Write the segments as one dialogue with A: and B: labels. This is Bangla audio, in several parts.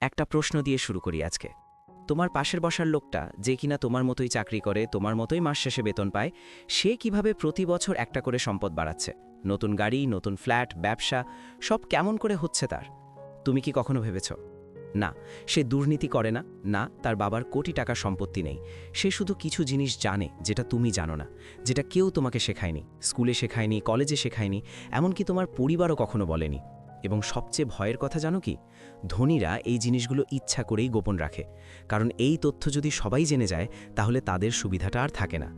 A: একটা প্রশ্ন দিয়ে শুরু করি আজকে। তোমার পাশের বসার লোকটা, যে কিনা তোমার মতোই চাকরি করে, তোমার মতোই মাস শেষে বেতন পায়, সে কিভাবে প্রতি বছর একটা করে সম্পদ বাড়াচ্ছে? নতুন গাড়ি, নতুন ফ্ল্যাট, ব্যবসা, সব কেমন করে হচ্ছে তার? তুমি কি কখনো ভেবেছ? না, সে দুর্নীতি করে না, না তার বাবার কোটি টাকার সম্পত্তি নেই। সে শুধু কিছু জিনিস জানে যেটা তুমি জানো না, যেটা কেউ তোমাকে শেখায়নি, স্কুলে শেখায়নি, কলেজে শেখায়নি, এমনকি তোমার পরিবারও কখনো বলেনি। এবং সবচেয়ে ভয়ের কথা জানো কি? ধনীরা এই জিনিসগুলো ইচ্ছা করেই গোপন রাখে, কারণ এই তথ্য যদি সবাই জেনে যায় তাহলে তাদের সুবিধাটা আর থাকে না।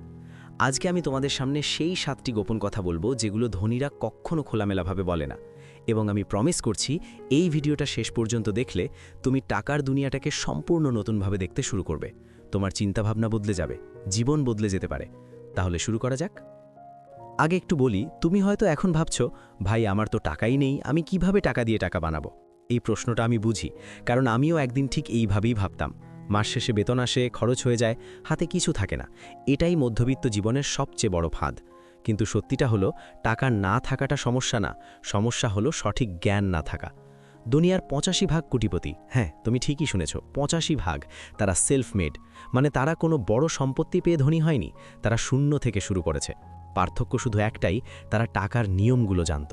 A: আজকে আমি তোমাদের সামনে সেই 7টি গোপন কথা বলবো যেগুলো ধনীরা কখনো খোলামেলাভাবে বলে না। এবং আমি প্রমিস করছি, এই ভিডিওটা শেষ পর্যন্ত দেখলে তুমি টাকার দুনিয়াটাকে সম্পূর্ণ নতুনভাবে দেখতে শুরু করবে। তোমার চিন্তাভাবনা বদলে যাবে, জীবন বদলে যেতে পারে। তাহলে শুরু করা যাক। আগে একটু বলি, তুমি হয়তো এখন ভাবছো, ভাই আমার তো টাকাই নেই, আমি কিভাবে টাকা দিয়ে টাকা বানাবো? এই প্রশ্নটা আমি বুঝি, কারণ আমিও একদিন ঠিক এইভাবেই ভাবতাম। মাস শেষে বেতন আসে, খরচ হয়ে যায়, হাতে কিছু থাকে না। এটাই মধ্যবিত্ত জীবনের সবচেয়ে বড় ফাঁদ। কিন্তু সত্যিটা হলো, টাকা না থাকাটা সমস্যা না, সমস্যা হলো সঠিক জ্ঞান না থাকা। দুনিয়ার 85 ভাগ কোটিপতি, হ্যাঁ তুমি ঠিকই শুনেছ, 85 ভাগ, তারা সেলফ মেড। মানে তারা কোনো বড় সম্পত্তি পেয়ে ধনী হয়নি, তারা শূন্য থেকে শুরু করেছে। পার্থক্য শুধু একটাই, তারা টাকার নিয়মগুলো জানত।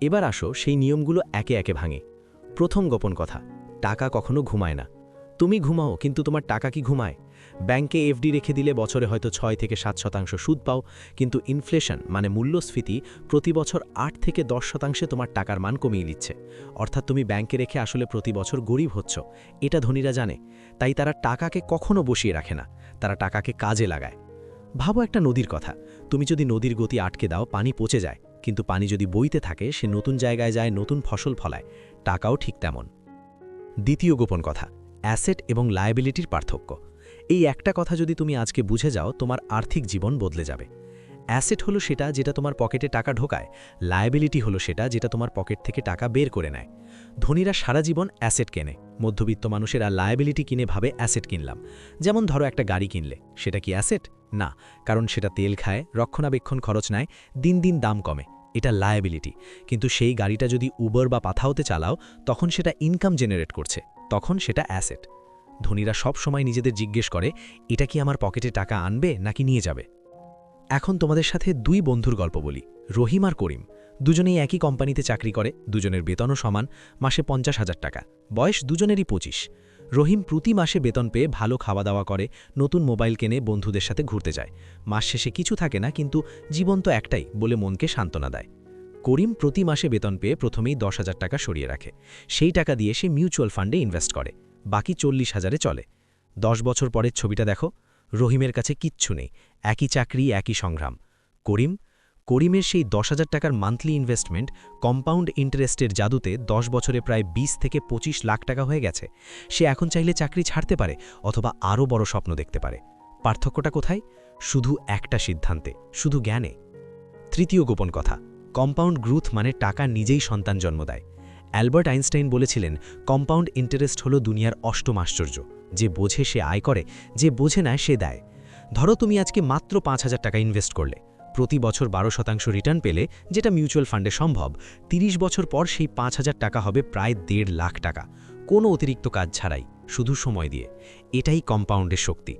A: এবার আসো সেই নিয়মগুলো একে একে ভাঙে। প্রথম গোপন কথা, টাকা কখনো ঘুমায় না। তুমি ঘুমাও, কিন্তু তোমার টাকা কি ঘুমায়? ব্যাংকে এফডি রেখে দিলে বছরে হয়তো 6 থেকে 7% সুদ পাও, কিন্তু ইনফ্লেশন মানে মূল্যস্ফীতি প্রতি বছর 8 থেকে 10% তোমার টাকার মান কমিয়ে দিচ্ছে। অর্থাৎ তুমি ব্যাংকে রেখে আসলে প্রতি বছর গরিব হচ্ছ। এটা ধনীরা জানে, তাই তারা টাকাকে কখনো বসিয়ে রাখে না, তারা টাকাকে কাজে লাগায়। ভাবো একটা নদীর কথা, তুমি যদি নদীর গতি আটকে দাও, পানি পচে যায়, কিন্তু পানি যদি বইতে থাকে, সে নতুন জায়গায় যায়, নতুন ফসল ফলায়। টাকাও ঠিক তেমন। দ্বিতীয় গোপন কথা, অ্যাসেট এবং লায়াবিলিটির পার্থক্য। এই একটা কথা যদি তুমি আজকে বুঝে যাও, তোমার আর্থিক জীবন বদলে যাবে। অ্যাসেট হলো সেটা যেটা তোমার পকেটে টাকা ঢোকায়, লায়াবিলিটি হলো সেটা যেটা তোমার পকেট থেকে টাকা বের করে নেয়। ধনীরা সারা জীবন অ্যাসেট কেনে, মধ্যবিত্ত মানুষেরা লায়াবিলিটি কিনে ভাবে অ্যাসেট কিনলাম। যেমন ধরো একটা গাড়ি কিনলে, সেটা কি অ্যাসেট? না, কারণ সেটা তেল খায়, রক্ষণাবেক্ষণ খরচ নেয়, দিন দিন দাম কমে, এটা লায়াবিলিটি। কিন্তু সেই গাড়িটা যদি উবার বা পাথাওতে চালাও, তখন সেটা ইনকাম জেনারেট করছে, তখন সেটা অ্যাসেট। ধনীরা সব সময় নিজেদের জিজ্ঞেস করে, এটা কি আমার পকেটে টাকা আনবে নাকি নিয়ে যাবে? এখন তোমাদের সাথে 2 বন্ধুর গল্প বলি, রহিম আর করিম। দুজনেই একই কোম্পানিতে চাকরি করে, দুজনের বেতনও সমান, মাসে 50,000 টাকা। বয়স দুজনেরই 25। রহিম প্রতি মাসে বেতন পেয়ে ভালো খাওয়া দাওয়া করে, নতুন মোবাইল কেনে, বন্ধুদের সাথে ঘুরতে যায়। মাস শেষে কিছু থাকে না, কিন্তু জীবন তো একটাই বলে মনকে সান্ত্বনা দেয়। করিম প্রতি মাসে বেতন পেয়ে প্রথমেই 10,000 টাকা সরিয়ে রাখে। সেই টাকা দিয়ে সে মিউচুয়াল ফান্ডে ইনভেস্ট করে, বাকি 40,000-এ চলে। 10 বছর পরের ছবিটা দেখো, রহিমের কাছে কিচ্ছু নেই, একই চাকরি, একই সংগ্রাম। করিমের সেই 10,000 টাকার মান্থলি ইনভেস্টমেন্ট কম্পাউন্ড ইন্টারেস্টের জাদুতে 10 বছরে প্রায় 20 থেকে 25 লাখ টাকা হয়ে গেছে। সে এখন চাইলে চাকরি ছাড়তে পারে, অথবা আরও বড় স্বপ্ন দেখতে পারে। পার্থক্যটা কোথায়? শুধু একটা সিদ্ধান্তে, শুধু জ্ঞানে। তৃতীয় গোপন কথা, কম্পাউন্ড গ্রোথ মানে টাকা নিজেই সন্তান জন্ম দেয়। অ্যালবার্ট আইনস্টাইন বলেছিলেন, কম্পাউন্ড ইন্টারেস্ট হলো দুনিয়ার অষ্টম আশ্চর্য। যে বোঝে সে আয় করে, যে বোঝে না সে দেয়। ধরো তুমি আজকে মাত্র 5,000 টাকা ইনভেস্ট করলে, প্রতি বছর 12% রিটার্ন পেলে, যেটা মিউচুয়াল ফান্ডে সম্ভব। 30 বছর পর সেই 5,000 টাকা হবে প্রায় 1.5 লাখ টাকা, কোনো অতিরিক্ত কাজ ছাড়াই, শুধু সময় দিয়ে। এটাই কম্পাউন্ডের শক্তি।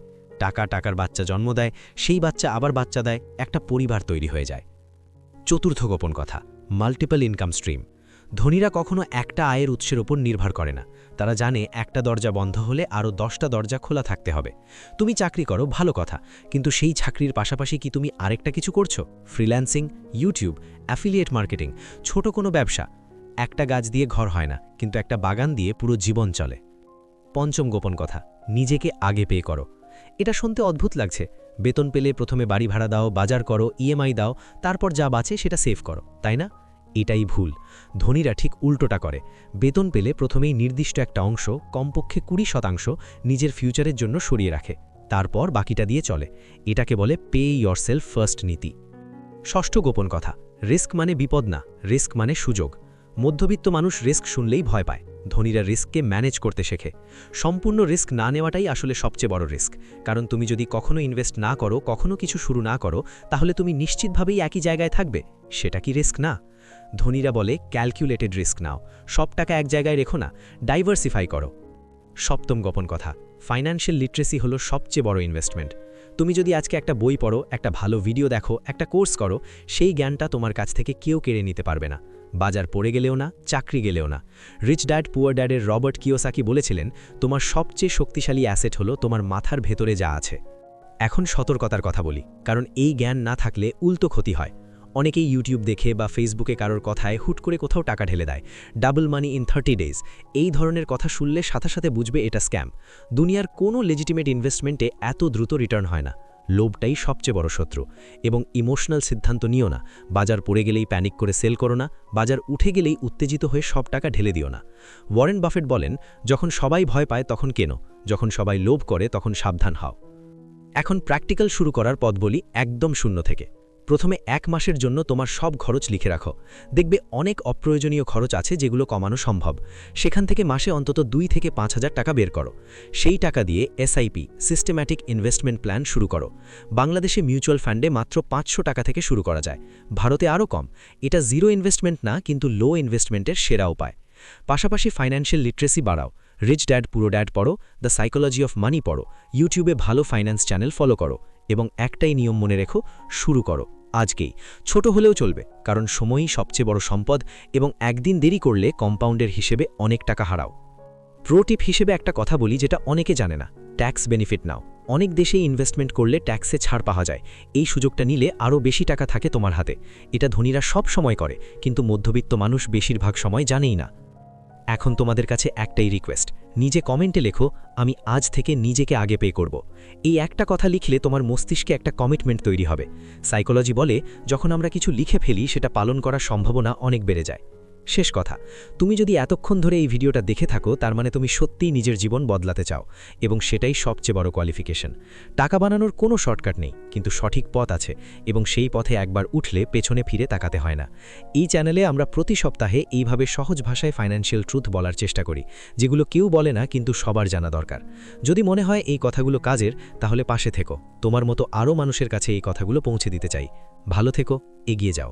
A: টাকা টাকার বাচ্চা জন্ম দেয়, সেই বাচ্চা আবার বাচ্চা দেয়, একটা পরিবার তৈরি হয়ে যায়। চতুর্থ গোপন কথা, মাল্টিপল ইনকাম স্ট্রিম। ধনীরা কখনো একটা আয়ের উৎসের ওপর নির্ভর করে না। তারা জানে একটা দরজা বন্ধ হলে আরও 10টা দরজা খোলা থাকতে হবে। তুমি চাকরি করো, ভালো কথা, কিন্তু সেই চাকরির পাশাপাশি কি তুমি আরেকটা কিছু করছো? ফ্রিল্যান্সিং, ইউটিউব, অ্যাফিলিয়েট মার্কেটিং, ছোট কোনো ব্যবসা। একটা গাছ দিয়ে ঘর হয় না, কিন্তু একটা বাগান দিয়ে পুরো জীবন চলে। পঞ্চম গোপন কথা, নিজেকে আগে পে করো। এটা শুনতে অদ্ভুত লাগছে, বেতন পেলে প্রথমে বাড়ি ভাড়া দাও, বাজার করো, ইএমআই দাও, তারপর যা বাঁচে সেটা সেভ করো, তাই না? এটাই ভুল। ধনীরা ঠিক উল্টোটা করে। বেতন পেলে প্রথমেই নির্দিষ্ট একটা অংশ, কমপক্ষে 20% নিজের ফিউচারের জন্য সরিয়ে রাখে, তারপর বাকিটা দিয়ে চলে। এটাকে বলে পে ইয়রসেলফ ফার্স্ট নীতি। ষষ্ঠ গোপন কথা, রিস্ক মানে বিপদ না, রিস্ক মানে সুযোগ। মধ্যবিত্ত মানুষ রিস্ক শুনলেই ভয় পায়, ধনীরা রিস্ককে ম্যানেজ করতে শেখে। সম্পূর্ণ রিস্ক না নেওয়াটাই আসলে সবচেয়ে বড় রিস্ক, কারণ তুমি যদি কখনো ইনভেস্ট না করো, কখনো কিছু শুরু না করো, তাহলে তুমি নিশ্চিতভাবেই একই জায়গায় থাকবে। সেটা কি রিস্ক না?
B: ধনীরা বলে ক্যালকুলেটেড রিস্ক নাও, সব টাকা এক জায়গায় রেখো না, ডাইভার্সিফাই করো। সপ্তম গোপন কথা, ফাইন্যান্সিয়াল লিটারেসি হলো সবচেয়ে বড় ইনভেস্টমেন্ট। তুমি যদি আজকে একটা বই পড়ো, একটা ভালো ভিডিও দেখো, একটা কোর্স করো, সেই জ্ঞানটা তোমার কাছ থেকে কেউ কেড়ে নিতে পারবে না। বাজার পড়ে গেলেও না, চাকরি গেলেও না। রিচ ড্যাড পুয়ার ড্যাডের রবার্ট কিওসাকি বলেছিলেন, তোমার সবচেয়ে শক্তিশালী অ্যাসেট হলো তোমার মাথার ভেতরে যা আছে। এখন সতর্কতার কথা বলি, কারণ এই জ্ঞান না থাকলে উল্টো ক্ষতি হয়। অনেকেই ইউটিউব দেখে বা ফেসবুকে কারোর কথায় হুট করে কোথাও টাকা ঢেলে দেয়, ডাবল মানি ইন 30 ডেজ। এই ধরনের কথা শুনলে সাথে সাথে বুঝবে এটা স্ক্যাম। দুনিয়ার কোনো লেজিটিমেট ইনভেস্টমেন্টে এত দ্রুত রিটার্ন হয় না। লোভটাই সবচেয়ে বড় শত্রু। এবং ইমোশনাল সিদ্ধান্ত নিও না। বাজার পড়ে গেলেই প্যানিক করে সেল করো না, বাজার উঠে গেলেই উত্তেজিত হয়ে সব টাকা ঢেলে দিও না। ওয়ারেন বাফেট বলেন, যখন সবাই ভয় পায় তখন কেনো, যখন সবাই লোভ করে তখন সাবধান হও। এখন প্র্যাকটিক্যাল শুরু করার পথ বলি, একদম শূন্য থেকে। প্রথমে 1 মাসের জন্য তোমার সব খরচ লিখে রাখো। দেখবে অনেক অপ্রয়োজনীয় খরচ আছে যেগুলো কমানো সম্ভব। সেখান থেকে মাসে অন্তত 2 থেকে 5,000 টাকা বের করো। সেই টাকা দিয়ে এসআইপি, সিস্টেম্যাটিক ইনভেস্টমেন্ট প্ল্যান শুরু করো। বাংলাদেশে মিউচুয়াল ফান্ডে মাত্র 500 টাকা থেকে শুরু করা যায়, ভারতে আরও কম। এটা জিরো ইনভেস্টমেন্ট না, কিন্তু লো ইনভেস্টমেন্টের সেরা উপায়। পাশাপাশি ফাইন্যান্সিয়াল লিটারেসি বাড়াও। রিচ ড্যাড পুরো ড্যাড পড়ো, দ্য সাইকোলজি অফ মানি পড়ো, ইউটিউবে ভালো ফাইন্যান্স চ্যানেল ফলো করো, এবং একটাই নিয়ম মনে রেখো, শুরু করো আজকেই। ছোট হলেও চলবে, কারণ সময়ই সবচেয়ে বড় সম্পদ, এবং একদিন দেরি করলে কম্পাউন্ডের হিসেবে অনেক টাকা হারাও। প্রো টিপ হিসেবে একটা কথা বলি যেটা অনেকে জানে না, ট্যাক্স বেনিফিট নাও। অনেক দেশে ইনভেস্টমেন্ট করলে ট্যাক্সে ছাড় পাওয়া যায়। এই সুযোগটা নিলে আরও বেশি টাকা থাকে তোমার হাতে। এটা ধনীরা সব সময় করে, কিন্তু মধ্যবিত্ত মানুষ বেশিরভাগ সময় জানেই না। এখন তোমাদের কাছে একটাই রিকোয়েস্ট, নিজে কমেন্টে লেখো, আমি আজ থেকে নিজেকে আগে পে করব। এই একটা কথা লিখলে তোমার মস্তিষ্কে একটা কমিটমেন্ট তৈরি হবে। সাইকোলজি বলে, যখন আমরা কিছু লিখে ফেলি সেটা পালন করার সম্ভাবনা অনেক বেড়ে যায়। শেষ কথা, তুমি যদি এতক্ষণ ধরে এই ভিডিওটা দেখে থাকো, তার মানে তুমি সত্যিই নিজের জীবন বদলাতে চাও, এবং সেটাই সবচেয়ে বড় কোয়ালিফিকেশন। টাকা বানানোর কোনো শর্টকাট নেই, কিন্তু সঠিক পথ আছে, এবং সেই পথে একবার উঠলে পেছনে ফিরে তাকাতে হয় না। এই চ্যানেলে আমরা প্রতি সপ্তাহে এইভাবে সহজ ভাষায় ফাইন্যান্সিয়াল ট্রুথ বলার চেষ্টা করি, যেগুলো কেউ বলে না কিন্তু সবার জানা দরকার। যদি মনে হয় এই কথাগুলো কাজের, তাহলে পাশে থেকো। তোমার মতো আরও মানুষের কাছে এই কথাগুলো পৌঁছে দিতে চাই। ভালো থেকো, এগিয়ে যাও।